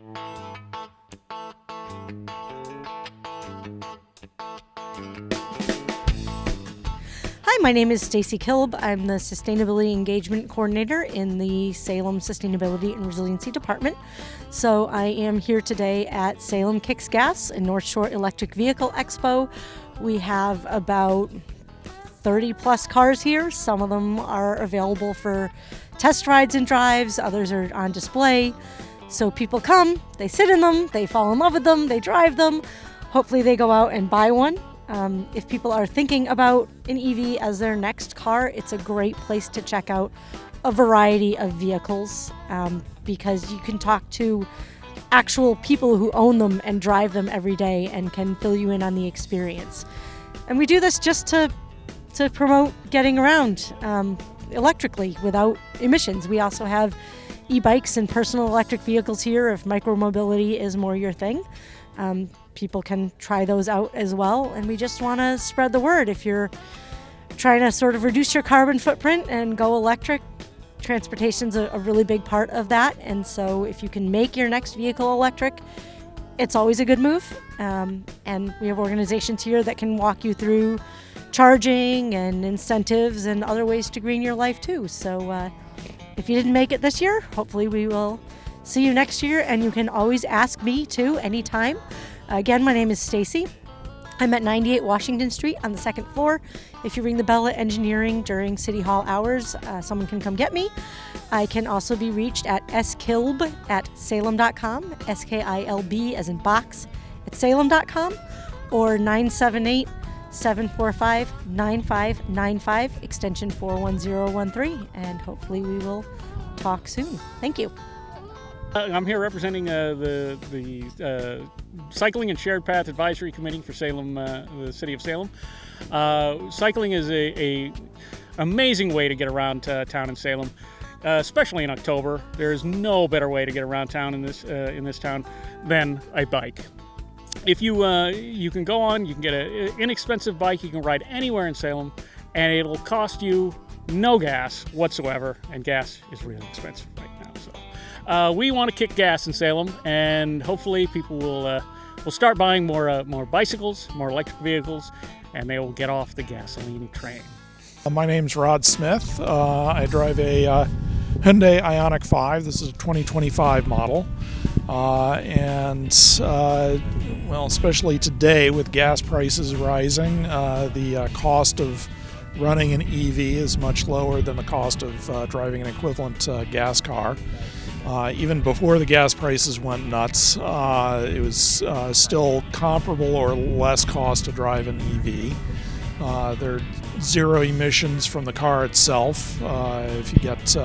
Hi, my name is Stacy Kilb. I'm the Sustainability Engagement Coordinator in the Salem Sustainability and Resiliency Department. So I am here today at Salem Kicks Gas and North Shore Electric Vehicle Expo. We have about 30 plus cars here. Some of them are available for test rides and drives. Others are on display. So people come, they sit in them, they fall in love with them, they drive them. Hopefully they go out and buy one. If people are thinking about an EV as their next car, it's a great place to check out a variety of vehicles because you can talk to actual people who own them and drive them every day and can fill you in on the experience. And we do this just to promote getting around electrically without emissions. We also have e-bikes and personal electric vehicles here if micromobility is more your thing. People can try those out as well, and we just want to spread the word. If you're trying to sort of reduce your carbon footprint and go electric, transportation's a really big part of that, and so if you can make your next vehicle electric, it's always a good move. And we have organizations here that can walk you through charging and incentives and other ways to green your life too. So if you didn't make it this year, hopefully we will see you next year, and you can always ask me too anytime. Again, my name is Stacy. I'm at 98 Washington Street on the second floor. If you ring the bell at engineering during City Hall hours, someone can come get me. I can also be reached at skilb@salem.com, SKILB as in box at salem.com, or 978-745-9595, extension 41013, and hopefully we will talk soon. Thank you. I'm here representing the Cycling and Shared Path Advisory Committee for Salem, the City of Salem. Cycling is a amazing way to get around town in Salem, especially in October. There's no better way to get around town in this town than a bike. If you can go on, you can get an inexpensive bike. You can ride anywhere in Salem, and it'll cost you no gas whatsoever. And gas is really expensive right now. So we want to kick gas in Salem, and hopefully people will start buying more bicycles, more electric vehicles, and they will get off the gasoline train. My name's Rod Smith. I drive a Hyundai Ioniq 5. This is a 2025 model. Especially today with gas prices rising, the cost of running an EV is much lower than the cost of driving an equivalent gas car. Even before the gas prices went nuts, it was still comparable or less cost to drive an EV. There are zero emissions from the car itself. If you get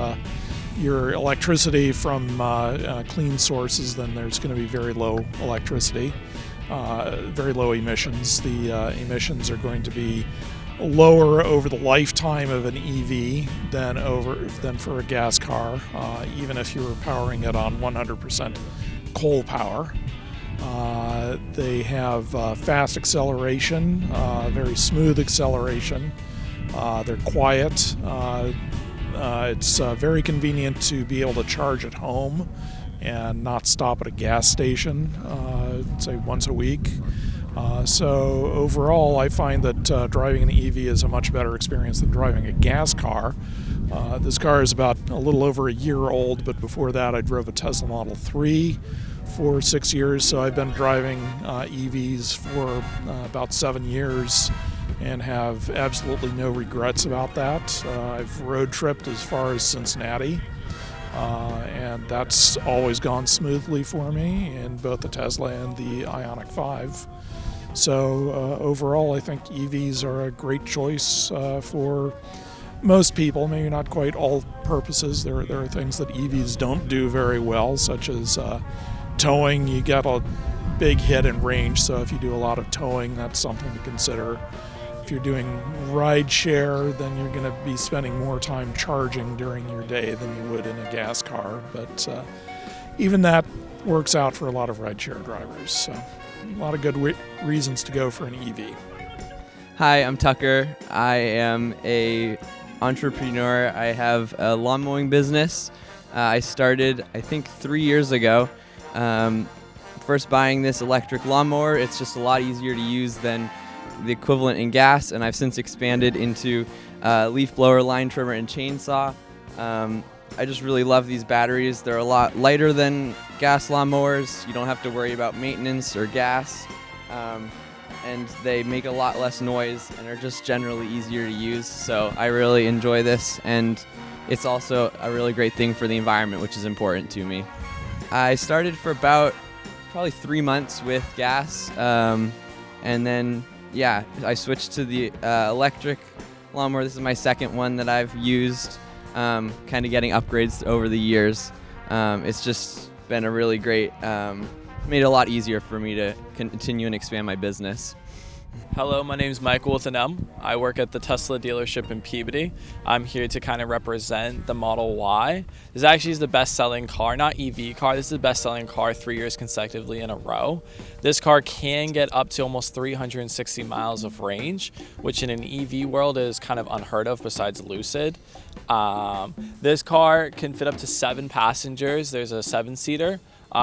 your electricity from clean sources, then there's going to be very low electricity, very low emissions. The emissions are going to be lower over the lifetime of an EV than for a gas car, even if you were powering it on 100% coal power. They have fast acceleration, very smooth acceleration. They're quiet. It's very convenient to be able to charge at home and not stop at a gas station, say once a week. So overall, I find that driving an EV is a much better experience than driving a gas car. This car is about a little over a year old, but before that I drove a Tesla Model 3 for 6 years, so I've been driving EVs for about 7 years and have absolutely no regrets about that. I've road tripped as far as Cincinnati, and that's always gone smoothly for me in both the Tesla and the Ioniq 5. So overall, I think EVs are a great choice for most people, maybe not quite all purposes. There are things that EVs don't do very well, such as towing. You get a big hit in range, so if you do a lot of towing, that's something to consider. If you're doing ride share, then you're going to be spending more time charging during your day than you would in a gas car, but even that works out for a lot of ride share drivers. So a lot of good reasons to go for an EV. Hi, I'm Tucker. I am a entrepreneur. I have a lawn mowing business. I started, I think, 3 years ago, First buying this electric lawnmower, it's just a lot easier to use than the equivalent in gas, and I've since expanded into leaf blower, line trimmer, and chainsaw. I just really love these batteries. They're a lot lighter than gas lawnmowers. You don't have to worry about maintenance or gas, and they make a lot less noise and are just generally easier to use. So I really enjoy this, and it's also a really great thing for the environment, which is important to me. I started for about probably 3 months with gas, and then I switched to the electric lawnmower. This is my second one that I've used, kind of getting upgrades over the years. It's just been a really great, made it a lot easier for me to continue and expand my business. Hello, my name is Michael with an M. I work at the Tesla dealership in Peabody. I'm here to kind of represent the Model Y. This actually is the best-selling car, not EV car. This is the best-selling car 3 years consecutively in a row. This car can get up to almost 360 miles of range, which in an EV world is kind of unheard of besides Lucid. This car can fit up to 7 passengers. There's a 7-seater,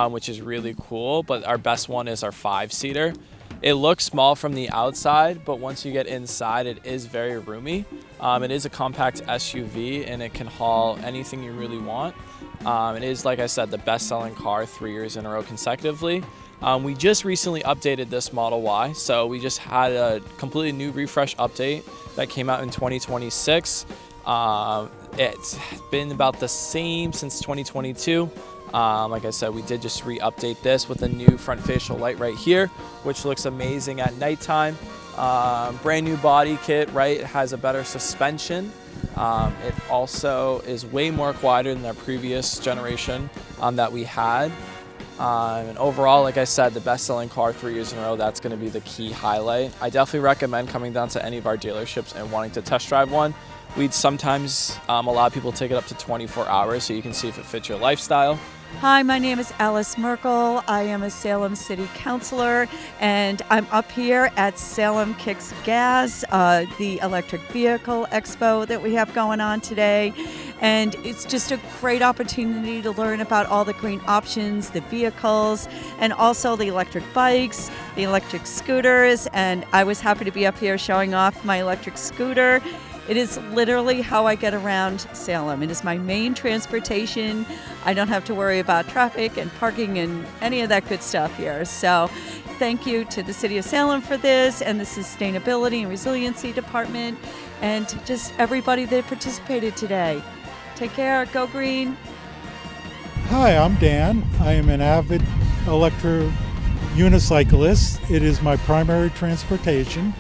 which is really cool, but our best one is our 5-seater. It looks small from the outside, but once you get inside, it is very roomy. It is a compact SUV, and it can haul anything you really want. It is, like I said, the best-selling car 3 years in a row consecutively. We just recently updated this Model Y, so we just had a completely new refresh update that came out in 2026. It's been about the same since 2022. Like I said, we did just re-update this with a new front facial light right here, which looks amazing at nighttime. Brand new body kit, right? It has a better suspension. It also is way more quieter than our previous generation that we had. And overall, like I said, the best-selling car 3 years in a row, that's going to be the key highlight. I definitely recommend coming down to any of our dealerships and wanting to test drive one. We'd sometimes allow people to take it up to 24 hours so you can see if it fits your lifestyle. Hi, my name is Alice Merkel. I am a Salem City Councilor, and I'm up here at Salem Kicks Gas, the electric vehicle expo that we have going on today. And it's just a great opportunity to learn about all the green options, the vehicles, and also the electric bikes, the electric scooters. And I was happy to be up here showing off my electric scooter. It is literally how I get around Salem. It is my main transportation. I don't have to worry about traffic and parking and any of that good stuff here. So thank you to the City of Salem for this, and the Sustainability and Resiliency Department, and just everybody that participated today. Take care. Go green. Hi, I'm Dan. I am an avid unicyclist. It is my primary transportation.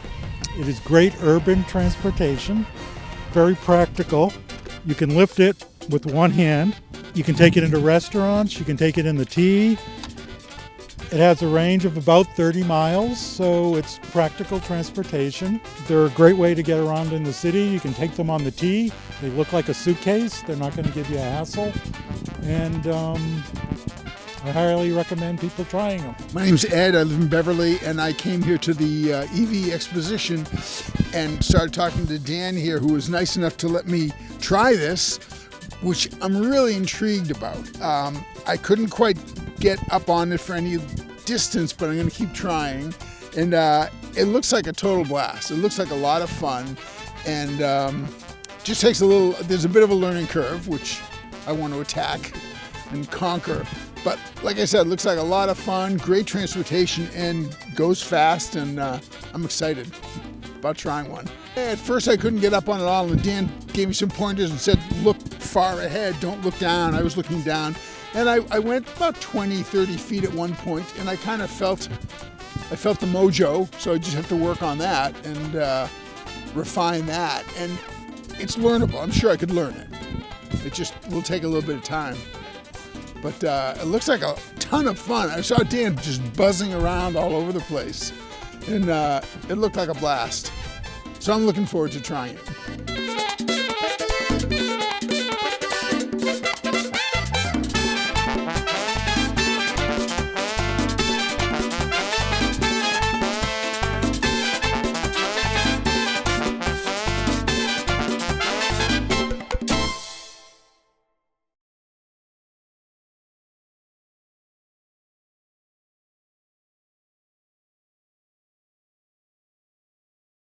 It is great urban transportation, very practical. You can lift it with one hand. You can take it into restaurants. You can take it in the T. It has a range of about 30 miles, so it's practical transportation. They're a great way to get around in the city. You can take them on the T. They look like a suitcase. They're not going to give you a hassle. And I highly recommend people trying them. My name's Ed. I live in Beverly, and I came here to the EV exposition and started talking to Dan here, who was nice enough to let me try this, which I'm really intrigued about. I couldn't quite get up on it for any distance, but I'm going to keep trying. And it looks like a total blast. It looks like a lot of fun, and just takes there's a bit of a learning curve, which I want to attack and conquer. But like I said, it looks like a lot of fun, great transportation, and goes fast, and I'm excited about trying one. At first I couldn't get up on it all, and Dan gave me some pointers and said, look far ahead, don't look down. I was looking down, and I went about 20, 30 feet at one point, and I kind of felt the mojo, so I just have to work on that and refine that. And it's learnable. I'm sure I could learn it. It just will take a little bit of time. But it looks like a ton of fun. I saw Dan just buzzing around all over the place, and it looked like a blast. So I'm looking forward to trying it.